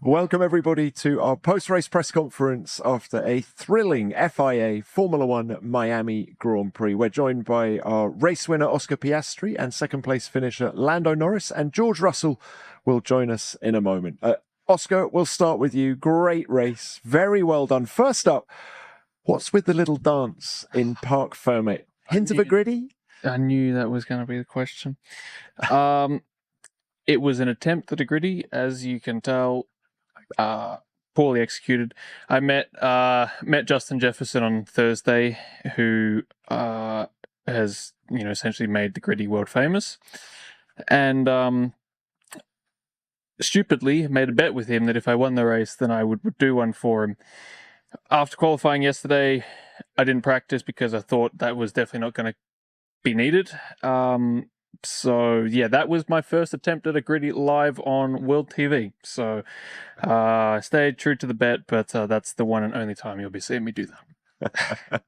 Welcome, everybody, to our post-race press conference after a thrilling FIA Formula One Miami Grand Prix. We're joined by our race winner, Oscar Piastri, and second-place finisher, Lando Norris, and George Russell will join us in a moment. Oscar, we'll start with you. Great race. Very well done. First up, what's with the little dance in Parc Fermé? Hint of a griddy? I knew that was going to be the question. It was an attempt at a griddy, as you can tell. Poorly executed. I met Justin Jefferson on Thursday, who has essentially made the griddy world famous, and stupidly made a bet with him that if I won the race, then I would do one for him. After qualifying yesterday, I didn't practice because I thought that was definitely not going to be needed. So yeah, that was my first attempt at a griddy live on World TV. So I stayed true to the bet, but that's the one and only time you'll be seeing me do that.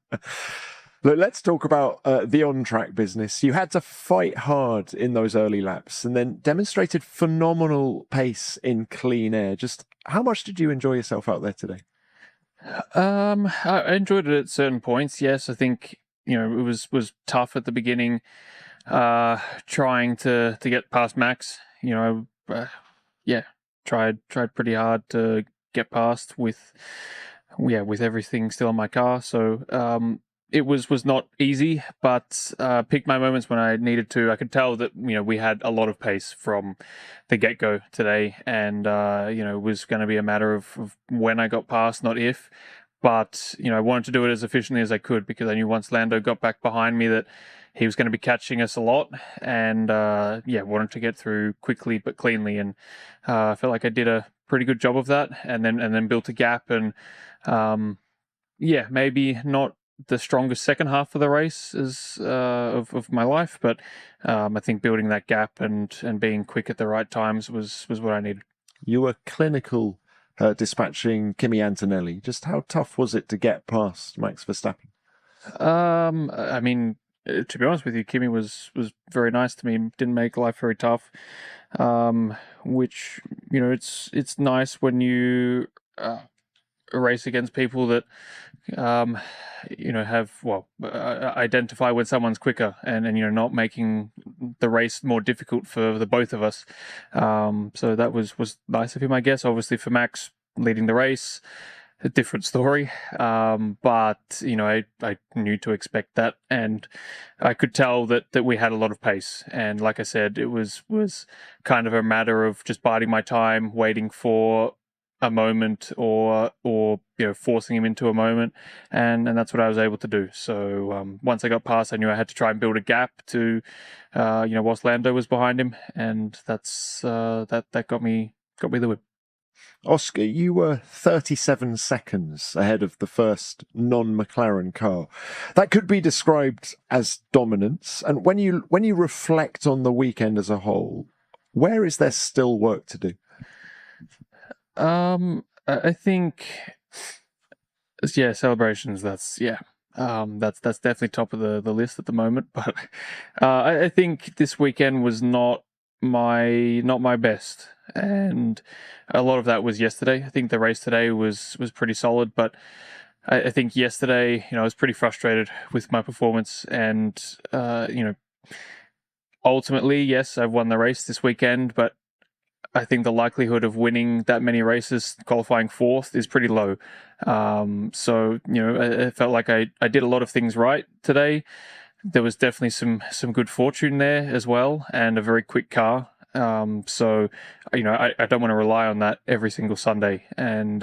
Look, let's talk about the on-track business. You had to fight hard in those early laps and then demonstrated phenomenal pace in clean air. Just how much did you enjoy yourself out there today? I enjoyed it at certain points. Yes, I think it was tough at the beginning, trying to get past Max. Tried pretty hard to get past with everything still in my car. So it was not easy, but picked my moments when I needed to. I could tell that we had a lot of pace from the get-go today, and it was going to be a matter of when I got past, not if. But I wanted to do it as efficiently as I could because I knew once Lando got back behind me that he was going to be catching us a lot, and wanted to get through quickly but cleanly, and I felt like I did a pretty good job of that, and then built a gap, and maybe not the strongest second half of the race of my life, but I think building that gap and being quick at the right times was what I needed. You were clinical dispatching Kimi Antonelli. Just how tough was it to get past Max Verstappen? I mean, to be honest with you, Kimi was very nice to me. Didn't make life very tough. Which it's nice when you race against people that identify when someone's quicker and not making the race more difficult for the both of us. So that was nice of him, I guess. Obviously for Max leading the race, a different story. But I knew to expect that, and I could tell that we had a lot of pace. And like I said, it was kind of a matter of just biding my time, waiting for a moment or forcing him into a moment, and that's what I was able to do. So once I got past, I knew I had to try and build a gap to whilst Lando was behind him, and that's that got me the win. Oscar, you were 37 seconds ahead of the first non-McLaren car. That could be described as dominance. And when you reflect on the weekend as a whole, where is there still work to do? I think, celebrations. That's definitely top of the list at the moment. But I think this weekend was not my best, and a lot of that was yesterday. I think the race today was pretty solid, but I think yesterday, I was pretty frustrated with my performance, and ultimately, yes, I've won the race this weekend, but I think the likelihood of winning that many races, qualifying fourth, is pretty low. So I felt like I did a lot of things right today. There was definitely some good fortune there as well, and a very quick car. So I don't want to rely on that every single Sunday. And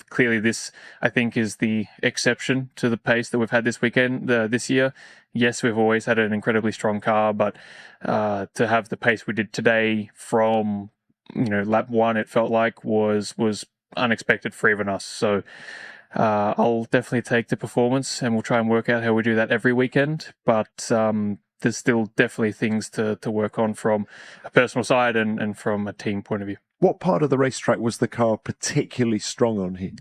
clearly this, I think, is the exception to the pace that we've had this weekend, this year. Yes, we've always had an incredibly strong car, but to have the pace we did today from lap one, it felt like was unexpected for even us. So I'll definitely take the performance, and we'll try and work out how we do that every weekend. But there's still definitely things to work on from a personal side and from a team point of view. What part of the racetrack was the car particularly strong on here?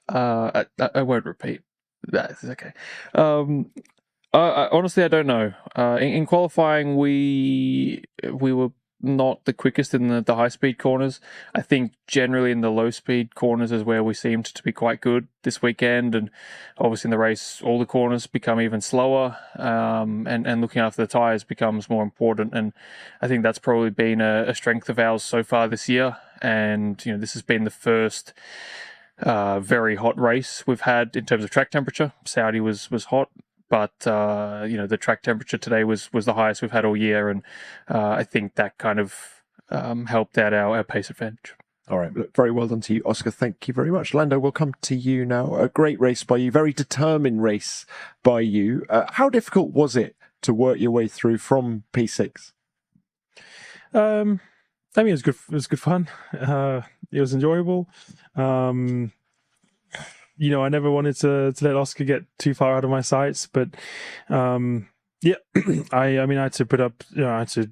I won't repeat. That is okay. Honestly, I don't know. In qualifying, we were not the quickest in the high speed corners. I think generally in the low speed corners is where we seemed to be quite good this weekend, and obviously in the race, all the corners become even slower, and looking after the tires becomes more important. And I think that's probably been a strength of ours so far this year. And this has been the first very hot race we've had in terms of track temperature. Saudi was hot, but the track temperature today was the highest we've had all year, and I think that kind of helped out our pace advantage. All right, look, very well done to you, Oscar. Thank you very much. Lando, we'll come to you now. A great race by you, very determined race by you. How difficult was it to work your way through from P6? I mean, it was good. It was good fun. It was enjoyable. I never wanted to let Oscar get too far out of my sights, but yeah, I mean, I had to put up, put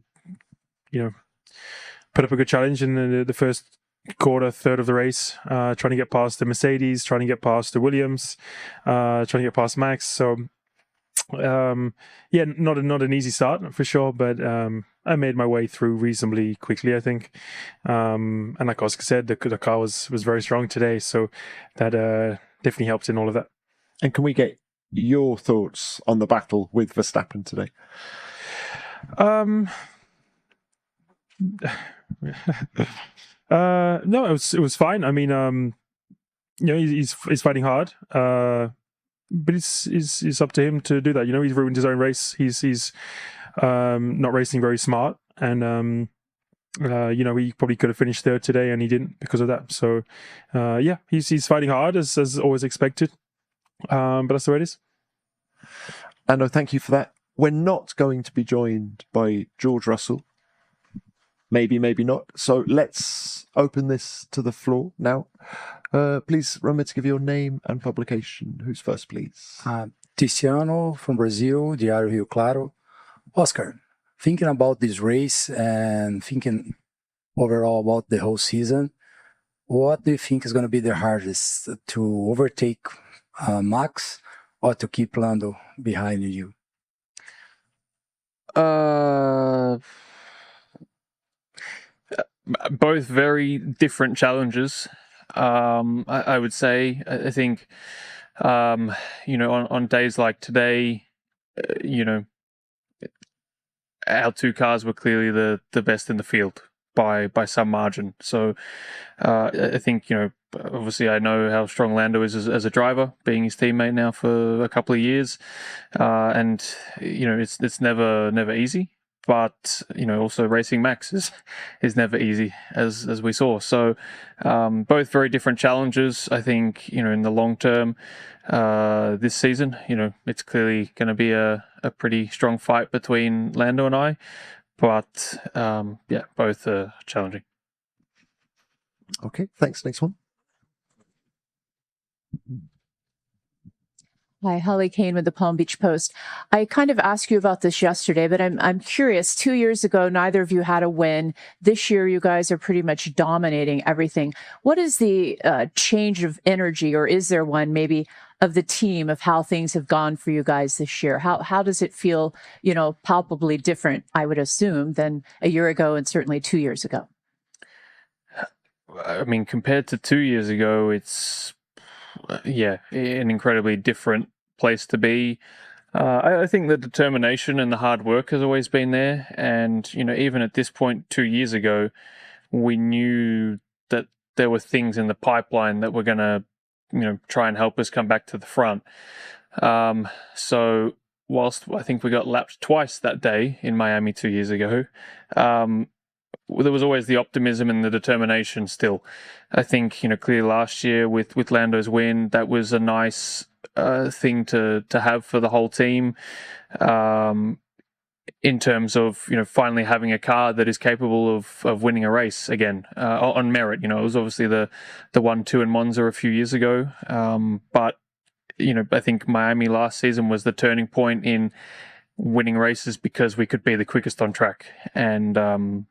up a good challenge in the first third of the race, trying to get past the Mercedes, trying to get past the Williams, trying to get past Max. So, not an easy start for sure, but I made my way through reasonably quickly, I think. And like Oscar said, the car was very strong today, so that definitely helped in all of that. And can we get your thoughts on the battle with Verstappen today? No, it was fine. I mean, he's fighting hard, but it's up to him to do that. He's ruined his own race. He's not racing very smart, and he probably could have finished third today, and he didn't because of that. So, he's fighting hard as always expected, but that's the way it is. And thank you for that. We're not going to be joined by George Russell. Maybe, maybe not. So let's open this to the floor now. Please remember to give your name and publication. Who's first, please? Tiziano from Brazil, Diário Rio Claro. Oscar, thinking about this race and thinking overall about the whole season, what do you think is going to be the hardest, to overtake Max or to keep Lando behind you? Both very different challenges. I would say. I think, on days like today, our two cars were clearly the best in the field by some margin. So I think, obviously I know how strong Lando is as a driver, being his teammate now for a couple of years, and it's never easy. But also racing Max is never easy, as we saw. So both very different challenges. I think in the long term, this season, it's clearly going to be a pretty strong fight between Lando and I. But both are challenging. Okay, thanks. Next one. Hi, Holly Kane with the Palm Beach Post. I kind of asked you about this yesterday, but I'm curious. 2 years ago, neither of you had a win. This year, you guys are pretty much dominating everything. What is the change of energy, or is there one maybe, of the team, of how things have gone for you guys this year? How does it feel, palpably different, I would assume, than a year ago and certainly 2 years ago? I mean, compared to 2 years ago, it's an incredibly different place to be. I think the determination and the hard work has always been there. And, even at this point 2 years ago, we knew that there were things in the pipeline that were going to, try and help us come back to the front. So whilst I think we got lapped twice that day in Miami 2 years ago, there was always the optimism and the determination still. I think, clearly last year with Lando's win, that was a nice thing to have for the whole team, in terms of, finally having a car that is capable of winning a race again, on merit. It was obviously the 1-2 in Monza a few years ago. But, I think Miami last season was the turning point in winning races because we could be the quickest on track. And,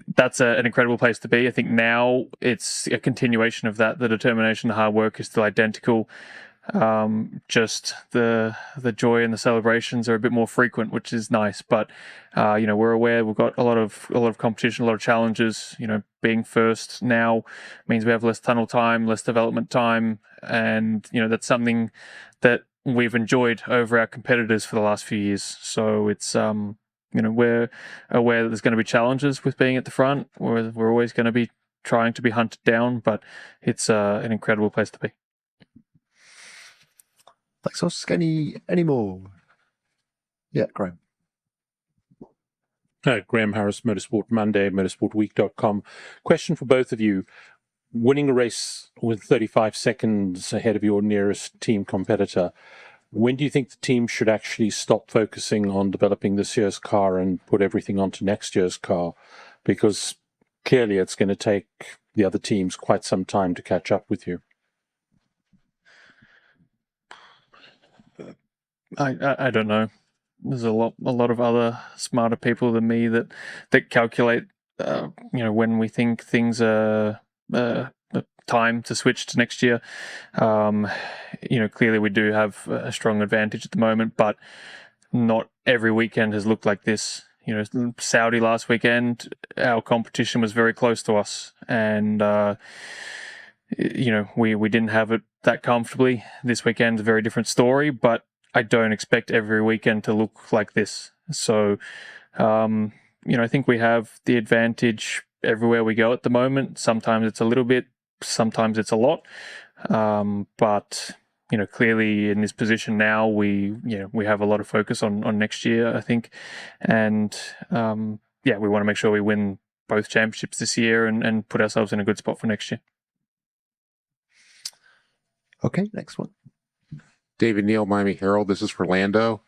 that's an incredible place to be. I think now it's a continuation of that. The determination, the hard work is still identical. Just the joy and the celebrations are a bit more frequent, which is nice. But we're aware we've got a lot of competition, a lot of challenges. Being first now means we have less tunnel time, less development time, and that's something that we've enjoyed over our competitors for the last few years. So it's we're aware that there's going to be challenges with being at the front. We're always going to be trying to be hunted down, but it's an incredible place to be. Thanks, Oscar. Any more? Yeah, Graham. Graham Harris, Motorsport Monday, motorsportweek.com. Question for both of you. Winning a race with 35 seconds ahead of your nearest team competitor, when do you think the team should actually stop focusing on developing this year's car and put everything onto next year's car? Because clearly it's going to take the other teams quite some time to catch up with you. I don't know. There's a lot of other smarter people than me that calculate when we think things are time to switch to next year. Clearly we do have a strong advantage at the moment, but not every weekend has looked like this. Saudi last weekend, our competition was very close to us, and we didn't have it that comfortably. This weekend's a very different story, but I don't expect every weekend to look like this. So, I think we have the advantage everywhere we go at the moment. Sometimes it's a little bit, sometimes it's a lot. But clearly in this position now, we have a lot of focus on next year, I think. And, we want to make sure we win both championships this year and put ourselves in a good spot for next year. Okay, next one. David Neal, Miami Herald. This is for Lando.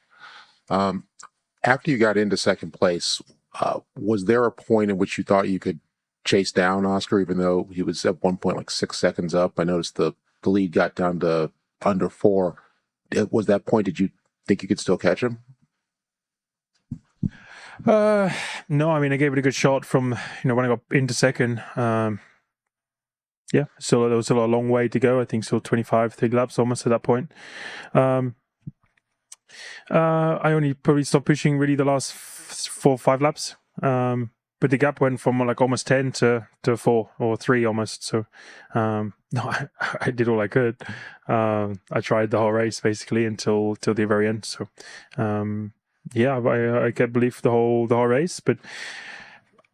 After you got into second place, was there a point in which you thought you could chase down Oscar, even though he was at one point like 6 seconds up? I noticed the lead got down to under 4. Was that point, did you think you could still catch him? No, I mean, I gave it a good shot from, when I got into second. So there was still a long way to go. I think still 30 laps almost at that point. I only probably stopped pushing really the last 4 or 5 laps. But the gap went from like almost 10 to 4 or 3 almost. So, no, I did all I could. I tried the whole race basically until the very end. So, I kept belief the whole race. But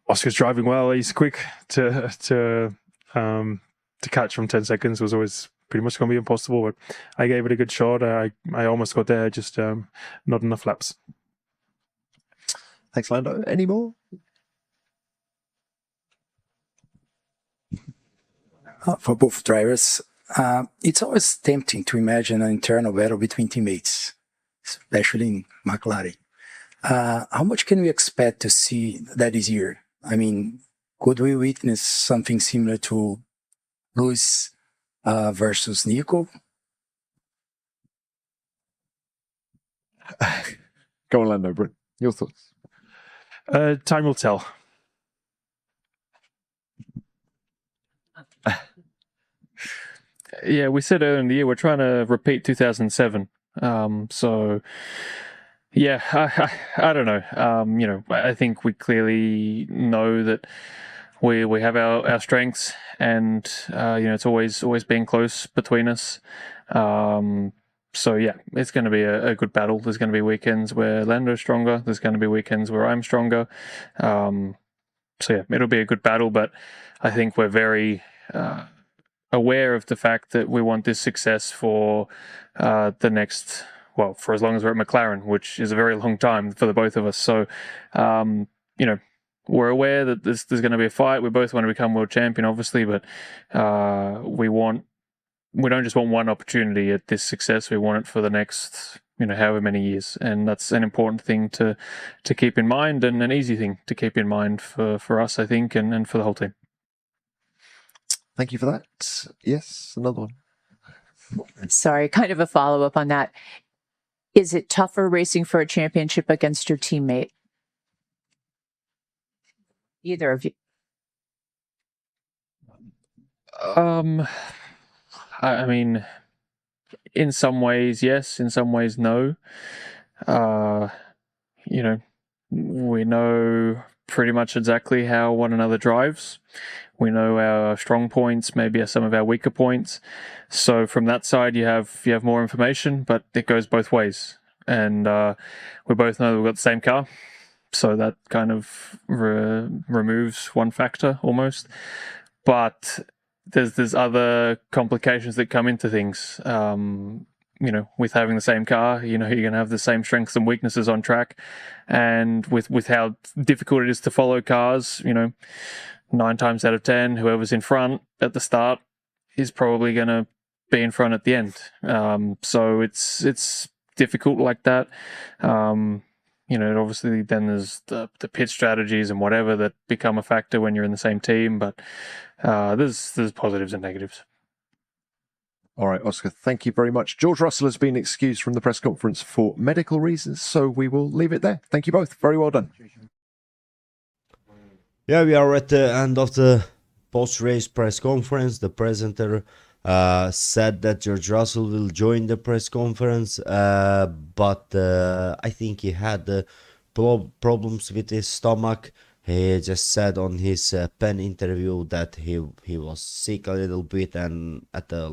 Oscar's driving well. He's quick to catch from 10 seconds was always pretty much going to be impossible. But I gave it a good shot. I almost got there, just not enough laps. Thanks, Lando. Any more? For both drivers, it's always tempting to imagine an internal battle between teammates, especially in McLaren. How much can we expect to see that this year? I mean, could we witness something similar to Lewis versus Nico? Go on, Lando. Brent, your thoughts? Time will tell. Yeah, we said earlier in the year we're trying to repeat 2007. So, yeah, I don't know. I think we clearly know that we have our strengths, and it's always been close between us. So yeah, it's going to be a good battle. There's going to be weekends where Lando's stronger. There's going to be weekends where I'm stronger. So yeah, it'll be a good battle. But I think we're very aware of the fact that we want this success for the next, for as long as we're at McLaren, which is a very long time for the both of us. So, we're aware that there's going to be a fight. We both want to become world champion, obviously, but we don't just want one opportunity at this success. We want it for the next, however many years, and that's an important thing to keep in mind, and an easy thing to keep in mind for us, I think, and for the whole team. Thank you for that. Yes, another one. Sorry, kind of a follow-up on that. Is it tougher racing for a championship against your teammate? Either of you. I mean, in some ways, yes. In some ways, no. You know, we know pretty much exactly how one another drives. We know our strong points, maybe some of our weaker points. So from that side, you have more information, but it goes both ways. And we both know we've got the same car, so that kind of removes one factor almost. But there's other complications that come into things. With having the same car, you're going to have the same strengths and weaknesses on track. And with how difficult it is to follow cars, 9 times out of 10, whoever's in front at the start is probably going to be in front at the end. So it's difficult like that. Obviously then there's the pit strategies and whatever that become a factor when you're in the same team, but there's positives and negatives. All right, Oscar, thank you very much. George Russell has been excused from the press conference for medical reasons, so we will leave it there. Thank you both. Very well done. Yeah, we are at the end of the post-race press conference. The presenter said that George Russell will join the press conference, but I think he had problems with his stomach. He just said on his pen interview that he was sick a little bit, and at the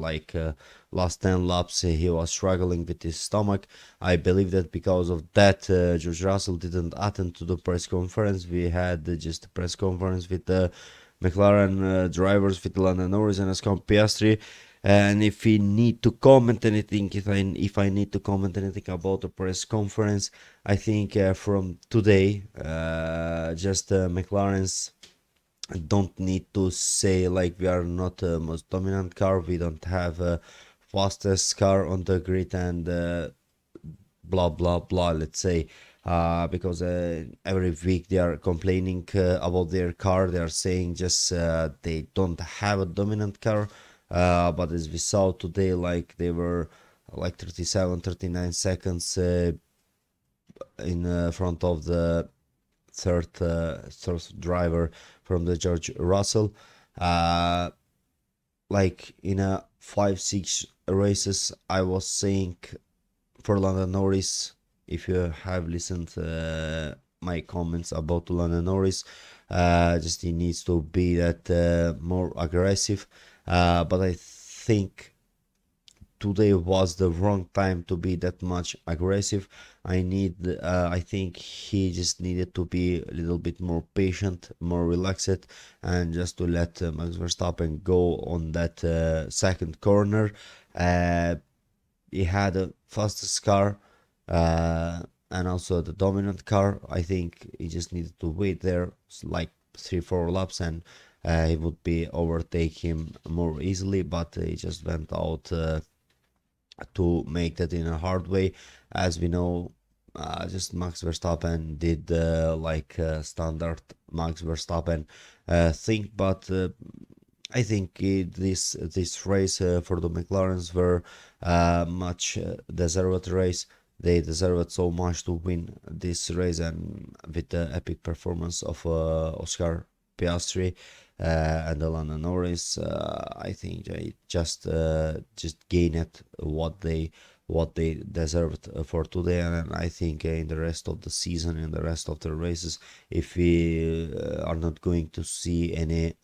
last 10 laps he was struggling with his stomach. I believe that because of that George Russell didn't attend to the press conference. We had just a press conference with the McLaren drivers, with Lando Norris and Piastri. And if we need to comment anything, if I need to comment anything about the press conference, I think from today, just McLaren's don't need to say like we are not the most dominant car, we don't have a fastest car on the grid, and blah blah blah, let's say. Because every week they are complaining about their car. They are saying just they don't have a dominant car. But as we saw today, like they were like 39 seconds in front of the third driver from the George Russell. Like in a 5-6 races, I was saying for Lando Norris, if you have listened my comments about Lando Norris, just he needs to be that more aggressive. But I think today was the wrong time to be that much aggressive. I think he just needed to be a little bit more patient, more relaxed, and just to let Max Verstappen go on that second corner. He had a fastest car and also the dominant car. I think he just needed to wait there like 3-4 laps, and he would be overtake him more easily, but he just went out to make that in a hard way. As we know, just Max Verstappen did standard Max Verstappen thing, but I think this race for the McLarens were much deserved race. They deserved so much to win this race, and with the epic performance of Oscar Piastri and Lando Norris, I think they just gained what they deserved for today. And I think in the rest of the season, in the rest of the races, if we are not going to see any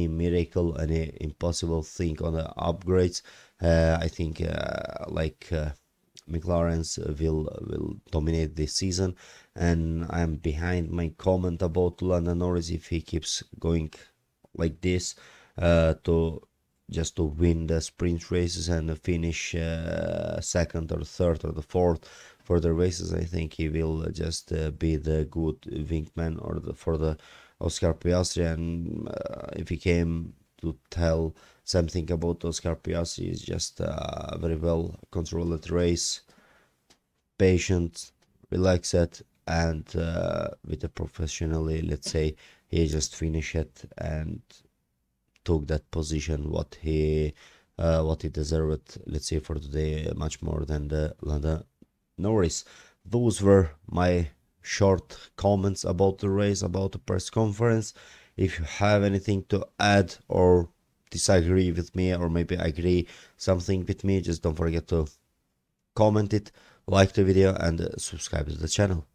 miracle, any impossible thing on the upgrades, I think McLaren's will dominate this season. And I'm behind my comment about Lando Norris if he keeps going like this to win the sprint races and finish second or third or the fourth for the races. I think he will just be the good wingman for the Oscar Piastri. And if he came to tell something about Oscar Piastri, is just a very well controlled race, patient, relaxed, and with a professionally, let's say, he just finished it and took that position what he deserved, let's say, for today, much more than the Lando Norris. Those were my short comments about the race, about the press conference. If you have anything to add or disagree with me or maybe agree something with me, just don't forget to comment it, like the video, and subscribe to the channel.